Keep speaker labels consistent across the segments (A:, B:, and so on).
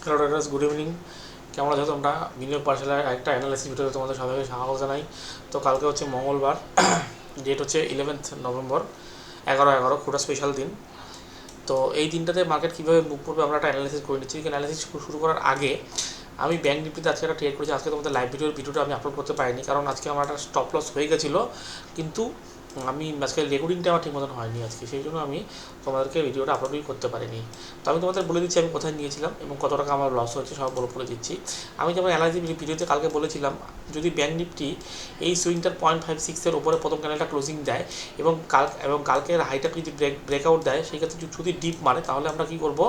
A: Hello traders, good evening. কেমন আছো তোমরা? বিনিয়োগ পাঠশালার একটা অ্যানালাইসিস ভিডিওতে তোমাদের সবাইকে স্বাগত জানাই। তো কালকে হচ্ছে মঙ্গলবার, ডেট হচ্ছে 11th নভেম্বর, 11/11, খুবটা স্পেশাল দিন। তো এই দিনটাতে মার্কেট কীভাবে মুভ করবে আমরা একটা অ্যানালাইসিস করে নিচ্ছি। অ্যানালাইসিস শুরু করার আগে আমি ব্যাঙ্ক নিফটিতে আজকে একটা ট্রেড করেছি। আজকে তোমাদের লাইভ ভিডিওটা আমি আপলোড করতে পারিনি, কারণ আজকে আমার একটা স্টপ লস হয়ে গেছিলো, কিন্তু আমি আজকে রেকর্ডিংটা আমার ঠিক মতন হয়নি আজকে, সেই জন্য আমি তোমাদেরকে ভিডিওটা আপলোডই করতে পারিনি। তো আমি তোমাদের বলে দিচ্ছি আমি কোথায় নিয়েছিলাম এবং কত টাকা আমার লস হয়েছে, সব বলে দিচ্ছি। আমি যেমন অ্যানালাইসিস ভিডিওতে কালকে বলেছিলাম, যদি ব্যাঙ্ক নিফটি এই সুইংটার 0.56-এর ওপরে প্রথম ক্যান্ডেলটা ক্লোজিং দেয় এবং কালকের হাইটা যদি ব্রেকআউট দেয়, সেই ক্ষেত্রে যদি ডিপ মারে, তাহলে আমরা কী করবো,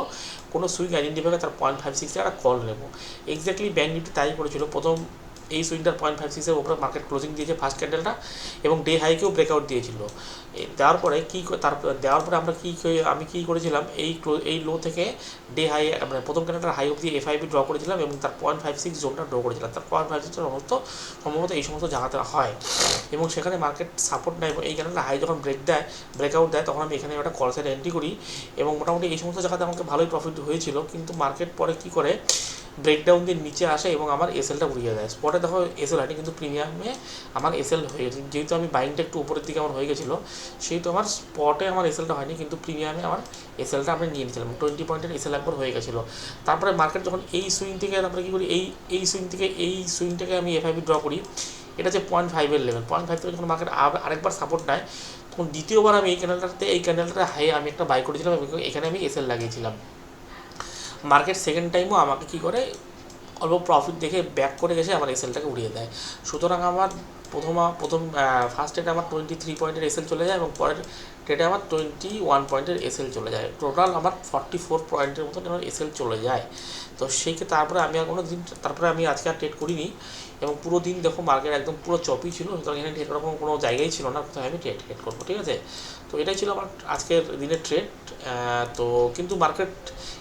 A: কোনো সুইং আইডেন্টিফাই করে তার 0.56-এর একটা কল নেবো। এক্স্যাক্টলি ব্যাঙ্ক নিফটি তাই করেছিল। প্রথম এই সুইংটার 0.56-এর উপরে মার্কেট ক্লোজিং দিয়েছে ফার্স্ট ক্যান্ডেলটা, এবং ডে হাইকেও ব্রেকআউট দিয়েছিল। দেওয়ার পরে আমি কী করেছিলাম, এই লো থেকে ডে হাই, মানে প্রথম ক্যান্ডেলটার হাই অবধি এফআইবি ড্র করেছিলাম এবং তার 0.56 জোনটা ড্র করেছিলাম। তার 0.56 সম্ভবত এই সমস্ত জায়গাতে হয়, এবং সেখানে মার্কেট সাপোর্ট নেয় এবং এই ক্যান্ডেলটা হাই যখন ব্রেকআউট দেয়, তখন আমি এখানে একটা কল সাইড এন্ট্রি করি এবং মোটামুটি এই সমস্ত জায়গাতে আমাকে ভালোই প্রফিট হয়েছিল। কিন্তু মার্কেট পরে কী করে, ব্রেকডাউন দিয়ে নিচে আসে এবং আমার এসএলটা উড়িয়ে দেয়। স্পটে দেখো এসএল হয়নি, কিন্তু প্রিমিয়ামে আমার এসএল হয়ে গেছে। যেহেতু আমি বাইংটা একটু উপরের দিকে আমার হয়ে গেছিলো, সেহেতু আমার স্পটে আমার এসএলটা হয়নি, কিন্তু প্রিমিয়ামে আমার এসএলটা আমি নিয়ে নিয়েছিলাম। 20 পয়েন্টের এসএল একবার হয়ে গেছিলো। তারপরে মার্কেট যখন এই সুইং থেকে, তারপরে কী করি, এই সুইংটাকে আমি এফআইবি ড্র করি। এটা হচ্ছে 0.5-এর লেভেল। 0.5 থেকে যখন মার্কেট আরেকবার সাপোর্ট নেয়, তখন দ্বিতীয়বার আমি এই ক্যান্ডেলটাতে হাই আমি একটা বাই করেছিলাম এবং এখানে আমি এসএল লাগিয়েছিলাম। মার্কেট সেকেন্ড টাইমও আমাকে কী করে, অল্প প্রফিট দেখে ব্যাক করে গেছে, আমার এসএলটাকে উড়িয়ে দেয়। সুতরাং আমার ফার্স্ট ডেটে আমার 23 পয়েন্টের এসএল চলে যায় এবং পরের ডেটে আমার 21 পয়েন্টের এসএল চলে যায়। টোটাল আমার 44 পয়েন্টের মতন আমার এসএল চলে যায়। তো তারপরে আমি আজকে আর ট্রেড করিনি, এবং পুরো দিন দেখো মার্কেট একদম পুরো চপই ছিল। সুতরাং এখানে ট্রেড করার কোনো জায়গাই ছিল না কোথায় আমি ট্রেড করবো, ঠিক আছে। তো এটাই ছিল আমার আজকের দিনের ট্রেড। তো কিন্তু মার্কেট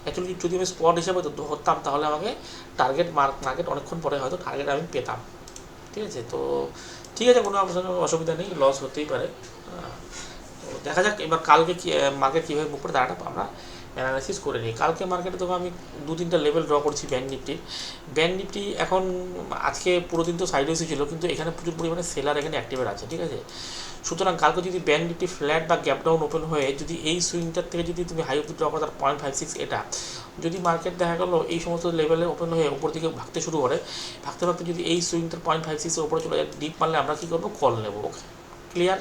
A: অ্যাকচুয়ালি যদি আমি স্পট হিসাবে ধরতাম, তাহলে আমাকে মার্কেট অনেকক্ষণ পরে হয়তো টার্গেট আমি পেতাম, ঠিক আছে। তো ঠিক আছে, কোনো অসুবিধা নেই, লস হতেই পারে। তো দেখা যাক এবার কালকে মার্কেট কীভাবে মুখ করে দাঁড়াটা আমরা অ্যানালাইসিস করে নিই। কালকে মার্কেটে তো আমি 2-3টা লেভেল ড্র করছি ব্যাঙ্ক নিফটি। এখন আজকে পুরো দিন তো সাইড ওয়েসই ছিল, কিন্তু এখানে প্রচুর পরিমাণে সেলার এখানে অ্যাক্টিভেট আছে, ঠিক আছে। সুতরাং কালকে যদি ব্যাঙ্ক নিফটি ফ্ল্যাট বা গ্যাপ ডাউন ওপেন হয়ে যদি এই সুইংটার থেকে যদি তুমি হাই অব্দি ড্র করো, তার 0.56 এটা যদি মার্কেট দেখা গেলো এই সমস্ত লেভেলে ওপেন হয়ে উপর দিকে ভাগতে শুরু করে, ভাগতে যদি এই সুইংটার 0.56-এর উপরে চলে যায়, ডিপ মারলে আমরা কী করবো, কল নেবো। ওকে, ক্লিয়ার।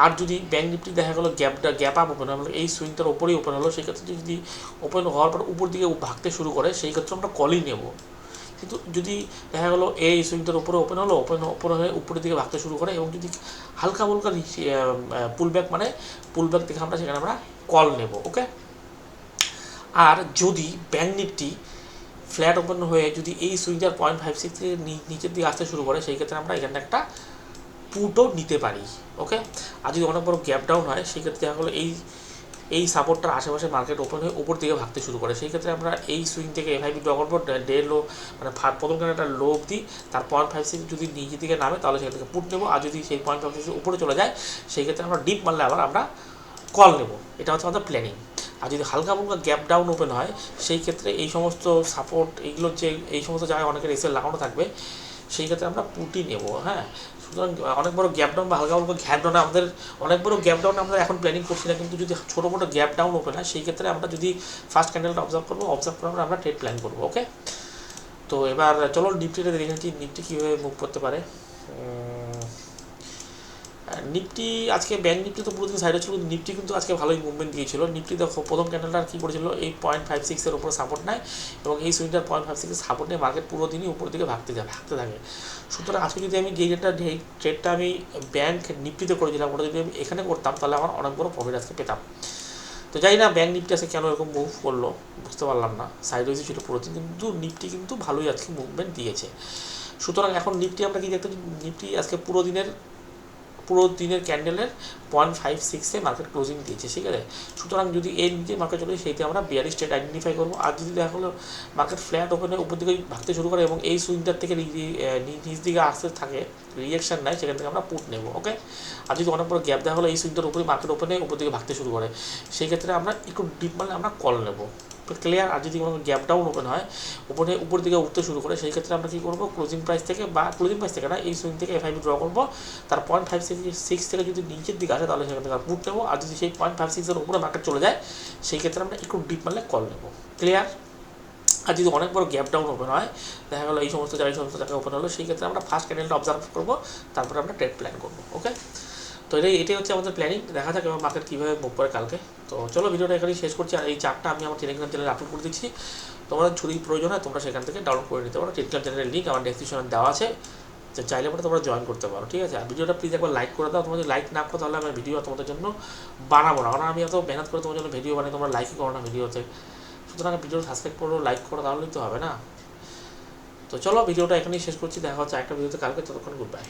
A: আর যদি ব্যাঙ্ক নিফটি দেখা গেলো গ্যাপ আপ ওপেন হলো, এই সুইংটার ওপরেই ওপেন হলো, সেই ক্ষেত্রে যদি ওপেন হওয়ার পর উপর দিকে ভাগতে শুরু করে, সেই ক্ষেত্রে আমরা কলই নেব। কিন্তু যদি দেখা গেলো এই সুইংটার উপরে ওপেন হয়ে উপরের দিকে ভাগতে শুরু করে এবং যদি হালকা পুলব্যাক দেখে সেখানে আমরা কল নেব। ওকে। আর যদি ব্যাঙ্ক নিফটি ফ্ল্যাট ওপেন হয়ে যদি এই সুইংটার 0.56 থেকে নিচের দিকে আসতে শুরু করে, সেই ক্ষেত্রে আমরা এখানে একটা পুটও নিতে পারি। ওকে। আর যদি অনেক বড় গ্যাপ ডাউন হয়, সেই ক্ষেত্রে দেখা গেলো এই সাপোর্টটার আশেপাশে মার্কেট ওপেন হয়ে উপর দিকে ভাগতে শুরু করে, সেই ক্ষেত্রে আমরা এই সুইং থেকে এফআইবি ড্র করবো ডে লো, মানে প্রথম একটা লো অবধি, তার 0.56 যদি নিচের দিকে নামে, তাহলে সেখান থেকে পুট নেবো। আর যদি সেই 0.56 উপরে চলে যায়, সেই ক্ষেত্রে আমরা ডিপ মারলে আবার আমরা কল নেবো। এটা হচ্ছে আমাদের প্ল্যানিং। আর যদি হালকা গ্যাপ ডাউন ওপেন হয়, সেই ক্ষেত্রে এই সমস্ত সাপোর্ট এই সমস্ত জায়গায় অনেকের এসএল লাগানো থাকবে, সেই ক্ষেত্রে আমরা পুটই নেব। হ্যাঁ, সুতরাং অনেক বড় গ্যাপ ডাউন বা হালকা গ্যাপ ডাউনে আমরা এখন প্ল্যানিং করছি না, কিন্তু যদি ছোটো মোটো গ্যাপ ডাউন ওপেন হয়, সেই ক্ষেত্রে আমরা যদি ফার্স্ট ক্যান্ডেলটা অবজার্ভ করে আমরা ট্রেড প্ল্যান করবো। ওকে। তো এবার চলো নিফটিটা দেখে নিচ্ছি, নিফটি কীভাবে মুভ করতে পারে। নিফটি আজকে ব্যাঙ্ক নিফটি তো পুরোদিন সাইডে ছিল, নিফটি কিন্তু আজকে ভালোই মুভমেন্ট দিয়েছিল। নিফটি দেখো প্রথম ক্যান্ডেলটা কী করেছিল, এই 0.56-এর উপরে সাপোর্ট নেয় এবং এই সুইংটার 0.56-এর সাপোর্ট নিয়ে মার্কেট পুরো দিনই উপর দিকে ভাগতে থাকে। সুতরাং আজকে যদি আমি ট্রেডটা আমি ব্যাঙ্ক নিফটিতে করেছিলাম, ওটা যদি আমি এখানে করতাম, তাহলে আমার অনেক বড় প্রফিট আজকে পেতাম। তো জানি না ব্যাঙ্ক নিফটি আজকে কেন এরকম মুভ করলো, বুঝতে পারলাম না। সাইড ওয়েজই ছিল পুরো দিন, কিন্তু নিফটি কিন্তু ভালোই আজকে মুভমেন্ট দিয়েছে। সুতরাং এখন নিফটি আমরা কি দেখতে, নিফটি আজকে পুরো দিনের ক্যান্ডেলের 0.56-এ মার্কেট ক্লোজিং দিয়েছে, ঠিক আছে। সুতরাং যদি এর নিচে মার্কেট চলে, সেইতে আমরা বিয়ারিশ ট্রেড আইডেন্টিফাই করবো। আর যদি দেখা গেলো মার্কেট ফ্ল্যাট ওপেনে উপর দিকে ভাগতে শুরু করে এবং এই সুইংটার থেকে নিচ দিকে আসতে থাকে, রিয়েকশন নেয়, সেখান থেকে আমরা পুট নেবো। ওকে। আর যদি অনেক বড় গ্যাপ দেখা হলো এই সুইংটার উপরে মার্কেট ওপেনে উপর দিকে ভাগতে শুরু করে, সেই ক্ষেত্রে আমরা একটু ডিপ মারলে আমরা কল নেবো। ক্লিয়ার। আর যদি কোনো গ্যাপ ডাউন ওপেন হয়, উপর দিকে উঠতে শুরু করে, সেই ক্ষেত্রে আমরা কী করবো, ক্লোজিং প্রাইস থেকে না এই সুইং থেকে এফআইবি ড্র করবো। তার 0.56 থেকে যদি নিচের দিকে আসে তাহলে সেখান থেকে পুট নেবো। আর যদি সেই 0.56-এর উপরে মার্কেট চলে যায় সেই ক্ষেত্রে আমরা একটু ডিপ মারলে কল নেবো। ক্লিয়ার। আর যদি অনেক বড় গ্যাপ ডাউন ওপেন হয়, দেখা গেলো এই সমস্ত জায়গায় ওপেন হলো, সেই ক্ষেত্রে আমরা ফার্স্ট ক্যান্ডেলটা অবজার্ভ করবো, তারপরে আমরা ট্রেড প্ল্যান করবো। ওকে, তো এটাই হচ্ছে আমাদের প্ল্যানিং। দেখা যাক এবার মার্কেট কীভাবে মুভ করে কালকে। তো চলো ভিডিওটা এখানেই শেষ করছি। আর এই চার্টটা আমি আমার টেলিগ্রাম চ্যানেলে আপলোড করে দিচ্ছি, তোমাদের যদি প্রয়োজন হয় তোমরা সেখান থেকে ডাউনলোড করে নিতে পারো। টেলিগ্রাম চ্যানেলের লিঙ্ক আমার ডেসক্রিপশনে দেওয়া আছে, তো চাইলে পরে তোমরা জয়েন করতে পারো। ঠিক আছে, আর ভিডিওটা প্লিজ একবার লাইক করে দাও। তোমরা যদি লাইক না করো তাহলে আমি ভিডিও তোমাদের জন্য বানাবো না, কারণ আমি এত মেহনত করে তোমার জন্য ভিডিও বানাই, তোমরা লাইকই করো না ভিডিওতে। সুতরাং ভিডিও সাবস্ক্রাইব করো, লাইক করো, তাহলেই তো হবে না। তো চলো ভিডিওটা এখানেই শেষ করছি, দেখা হচ্ছে একটা ভিডিওতে কালকে। ততক্ষণ গুড বাই।